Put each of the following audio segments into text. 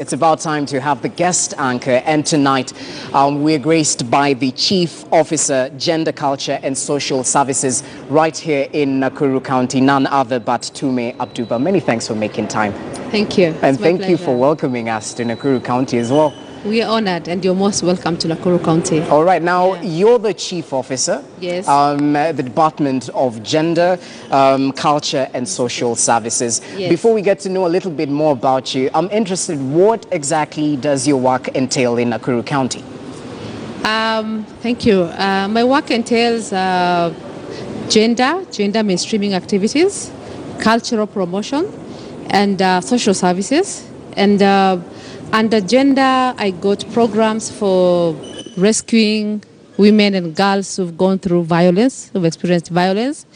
It's about time to have the guest anchor, and tonight we're graced by the Chief Officer, Gender, Culture and Social Services right here in Nakuru County, none other but Tumme Abduba. Many thanks for making time. Thank you. And thank you for welcoming us to Nakuru County as well. We are honored, and you're most welcome to Nakuru County. All right, now you're the Chief Officer. Yes. The Department of Gender, Culture and Social Services. Yes. Before we get to know a little bit more about you, I'm interested, what exactly does your work entail in Nakuru County? Thank you. My work entails gender mainstreaming activities, cultural promotion, and social services. And under gender, I got programs for rescuing women and girls who've gone through violence, who've experienced violence,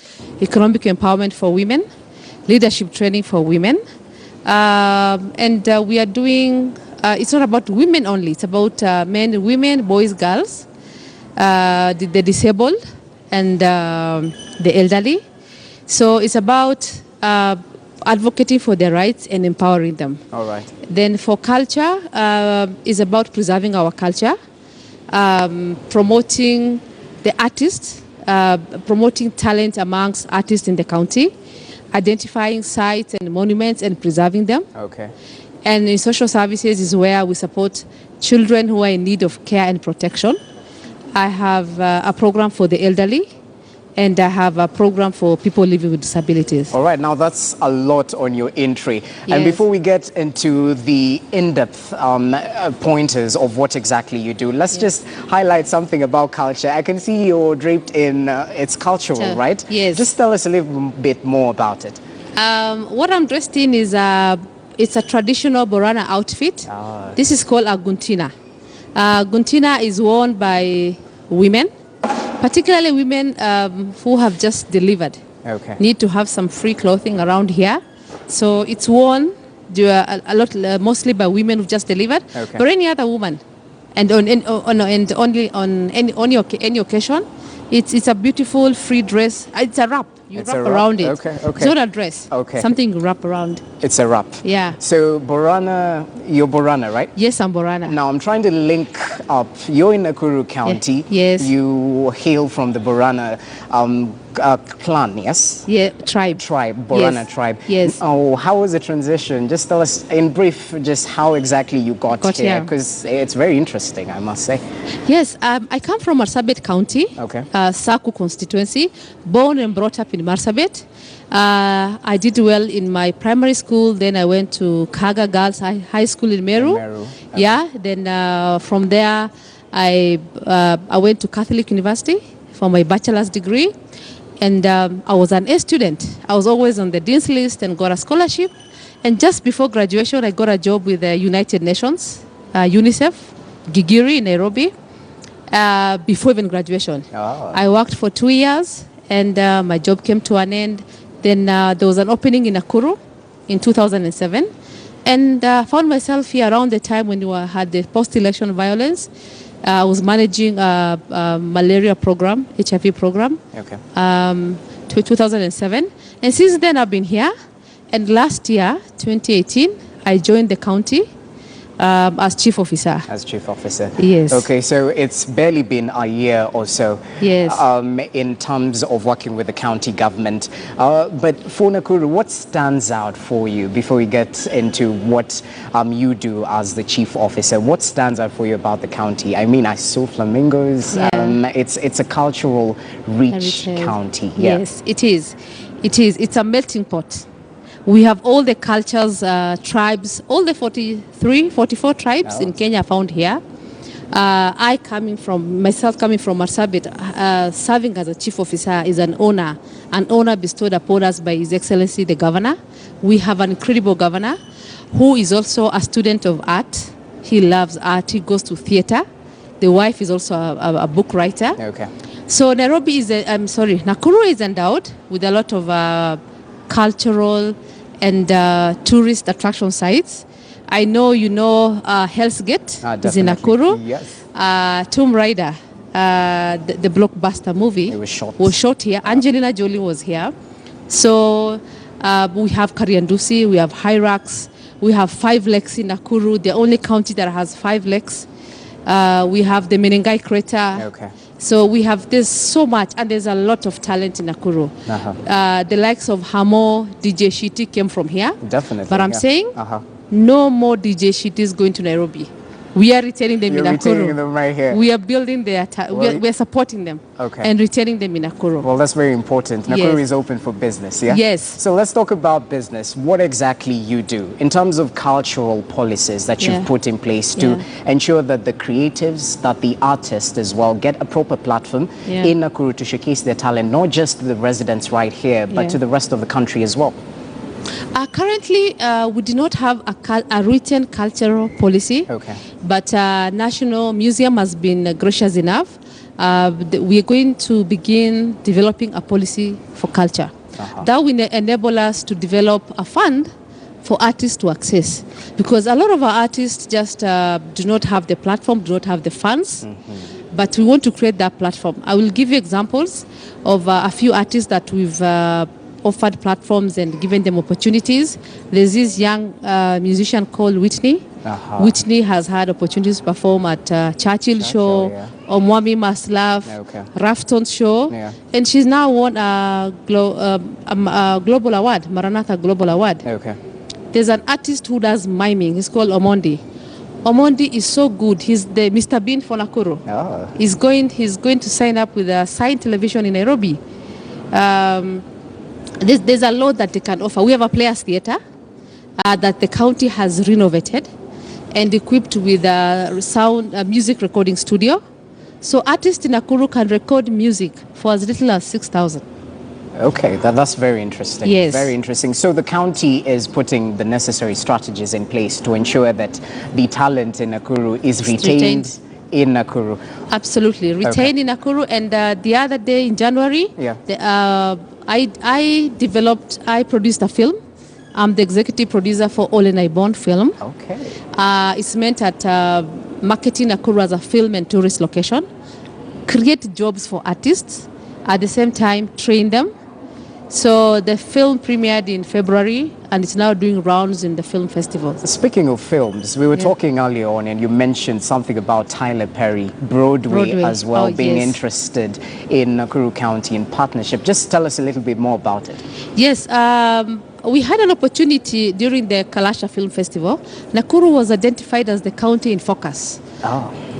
economic empowerment for women, leadership training for women. And we are doing, it's not about women only, it's about men, women, boys, girls, the disabled, and the elderly. So it's about advocating for their rights and empowering them. All right. Then for culture, is about preserving our culture, promoting the artists, promoting talent amongst artists in the county, identifying sites and monuments and preserving them. Okay. And in social services is where we support children who are in need of care and protection. I have a program for the elderly, and I have a program for people living with disabilities. All right, now that's a lot on your entry. Yes. And before we get into the in-depth pointers of what exactly you do, let's just highlight something about culture. I can see you're draped in, it's cultural, right? Yes. Just tell us a little bit more about it. What I'm dressed in is it's a traditional Borana outfit. This is called a guntina. Guntina is worn by women, particularly women who have just delivered. Okay. Need to have some free clothing around here. So it's worn a lot, mostly by women who've just delivered, Okay. or any other woman. And only on any occasion, it's a beautiful free dress. It's a wrap. You It's wrap a wrap. around it. Okay, okay. It's not a dress. Okay. Something you wrap around. It's a wrap. Yeah. So Borana, you're Borana, right? Yes, I'm Borana. Now I'm trying to link up. You're in Nakuru County. Yes. You hail from the Borana clan, yes? Yeah, tribe. Borana Yes. tribe. Yes. Oh, how was the transition? Just tell us in brief just how exactly you got here, here. because it's very interesting, I must say. Yes, I come from Marsabit County, Okay. Saku constituency, born and brought up in Marsabit. I did well in my primary school, then I went to Kaga Girls High School in Meru. Meru, okay. Yeah, then from there I went to Catholic University for my bachelor's degree, and I was an A student. I was always on the dean's list and got a scholarship. And just before graduation, I got a job with the United Nations, UNICEF, Gigiri in Nairobi, before even graduation. Oh. I worked for 2 years, and my job came to an end. Then there was an opening in Nakuru in 2007, and found myself here around the time when we had the post-election violence. I was managing a malaria program, HIV program, Okay. to 2007. And since then I've been here. And last year, 2018, I joined the county as chief officer. As chief officer. Yes. Okay, so it's barely been a year or so. Yes. In terms of working with the county government. But for Nakuru, what stands out for you before we get into what you do as the chief officer? What stands out for you about the county? I mean, I saw flamingos. Yeah. It's a cultural rich Heritage. county. Yeah. Yes, it is. It is. It's a melting pot. We have all the cultures, tribes, all the 44 tribes in Kenya found here. Myself coming from Marsabit, serving as a chief officer is an honor bestowed upon us by His Excellency the Governor. We have an incredible governor who is also a student of art. He loves art. He goes to theater. The wife is also a book writer. Okay. So Nakuru is endowed with a lot of cultural and tourist attraction sites. I know you know Hell's Gate is in Nakuru. Yes. Tomb Raider, the blockbuster movie, It was shot here. Angelina Jolie was here. So we have Kariandusi, we have Hyrax, We have 5 lakes in Nakuru, the only county that has 5 lakes. We have the Menengai crater. Okay. So there's so much, and there's a lot of talent in Nakuru. The likes of Hamo, DJ Shiti came from here. Definitely. But I'm saying no more DJ Shitis going to Nairobi. We are retaining them in Nakuru. Retaining them right here. We are building their, we are supporting them and retaining them in Nakuru. Well, that's very important. Nakuru is open for business, yeah? Yes. So let's talk about business. What exactly you do in terms of cultural policies that you've put in place to ensure that the creatives, that the artists as well, get a proper platform in Nakuru to showcase their talent, not just to the residents right here, but to the rest of the country as well? Currently, we do not have a written cultural policy, but National Museum has been gracious enough. We are going to begin developing a policy for culture. That will enable us to develop a fund for artists to access. Because a lot of our artists just do not have the platform, do not have the funds, but we want to create that platform. I will give you examples of a few artists that we've offered platforms and given them opportunities. There's this young musician called Whitney. Whitney has had opportunities to perform at Churchill Show, Omwami Must Laugh, Rafton's show, and she's now won a global award, Maranatha Global Award. There's an artist who does miming. He's called Omondi. Omondi is so good. He's the Mr. Bean for Nakuru. He's going to sign up with a Sign Television in Nairobi. There's a lot that they can offer. We have a players theatre that the county has renovated and equipped with a music recording studio. So artists in Nakuru can record music for as little as 6,000. Okay, that's very interesting. Yes. Very interesting. So the county is putting the necessary strategies in place to ensure that the talent in Nakuru is retained in Nakuru. Absolutely. Retained in Nakuru. And the other day in January, I produced a film. I'm the executive producer for Ole Naibon film. It's meant at marketing Nakuru as a film and tourist location, create jobs for artists, at the same time train them. So the film premiered in February and it's now doing rounds in the film festivals. Speaking of films, we were talking earlier on and you mentioned something about Tyler Perry, Broadway as well, being interested in Nakuru County in partnership. Just tell us a little bit more about it. Yes, we had an opportunity during the Kalasha Film Festival. Nakuru was identified as the county in focus.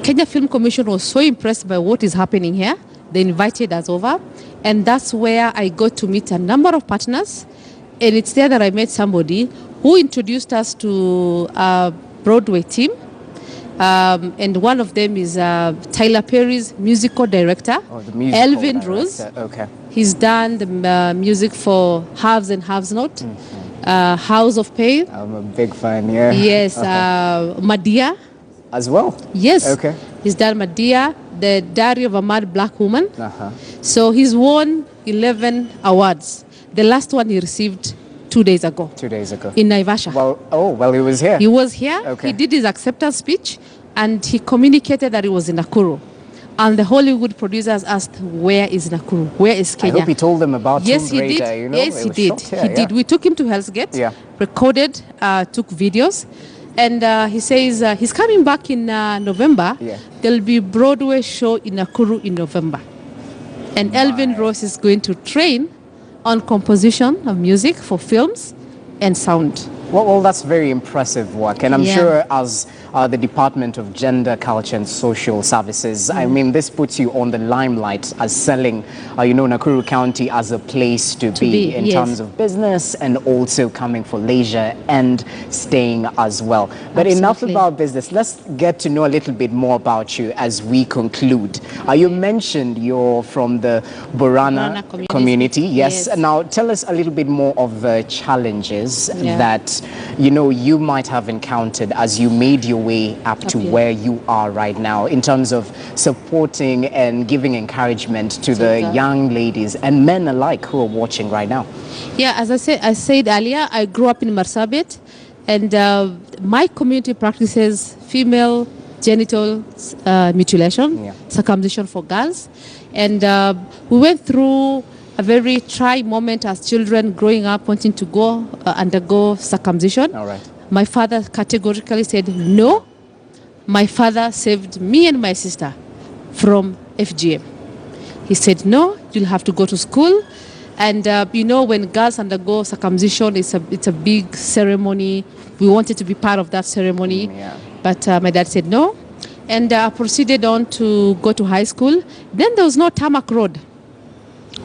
Kenya Film Commission was so impressed by what is happening here. They invited us over, and that's where I got to meet a number of partners. And it's there that I met somebody who introduced us to a Broadway team. And one of them is Tyler Perry's musical director, Elvin Rose. He's done the music for Haves and Haves Not, House of Pain. I'm a big fan, Yes, Madia. As well? Yes. He's done Madia, the Diary of a Mad Black Woman. So he's won 11 awards. The last one he received 2 days ago. 2 days ago. In Naivasha. Well, he was here. He was here. He did his acceptance speech and he communicated that he was in Nakuru. And the Hollywood producers asked, where is Nakuru? Where is Kenya? I hope he told them about Yes, he did. Yes, he did. He did. We took him to Hell's Gate, recorded, took videos. And he says he's coming back in November. There'll be Broadway show in Nakuru in November. And Elvin Rose is going to train on composition of music for films and sound. Well, that's very impressive work. And I'm sure as the Department of Gender, Culture and Social Services, I mean, this puts you on the limelight as selling, Nakuru County as a place to be in terms of business and also coming for leisure and staying as well. But enough about business. Let's get to know a little bit more about you as we conclude. You mentioned you're from the Borana community. Yes. Now, tell us a little bit more of the challenges that you might have encountered as you made your way up to where you are right now in terms of supporting and giving encouragement to the young ladies and men alike who are watching right now. As I said earlier, I grew up in Marsabit, and my community practices female genital mutilation, circumcision for girls, and we went through a very trying moment as children growing up wanting to go undergo circumcision. My father categorically said no. My father saved me and my sister from FGM. He said, no, you'll have to go to school. And, when girls undergo circumcision, it's a big ceremony. We wanted to be part of that ceremony. But my dad said no. And I proceeded on to go to high school. Then there was no tarmac road.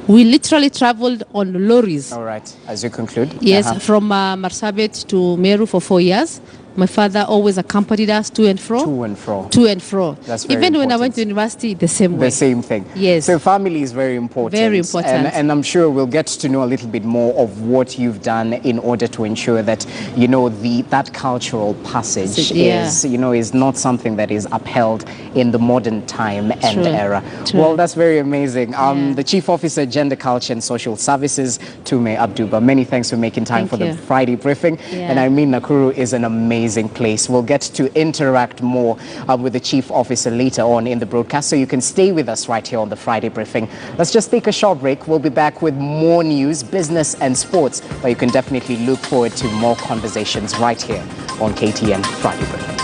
We literally traveled on lorries. All right, as you conclude. Yes, from Marsabit to Meru for 4 years. My father always accompanied us to and fro. To and fro. To and fro. That's very Even when I important. went to university, the same way. The same thing. Yes. So family is very important. Very important. And I'm sure we'll get to know a little bit more of what you've done in order to ensure that, that cultural passage is not something that is upheld in the modern time and era. True. Well, that's very amazing. The Chief Officer, Gender, Culture and Social Services, Tumme Abduba. Many thanks for making time for the Friday briefing. Yeah. And I mean, Nakuru is an amazing place. We'll get to interact more with the Chief Officer later on in the broadcast, so you can stay with us right here on the Friday briefing. Let's just take a short break. We'll be back with more news, business and sports, but you can definitely look forward to more conversations right here on KTN Friday briefing.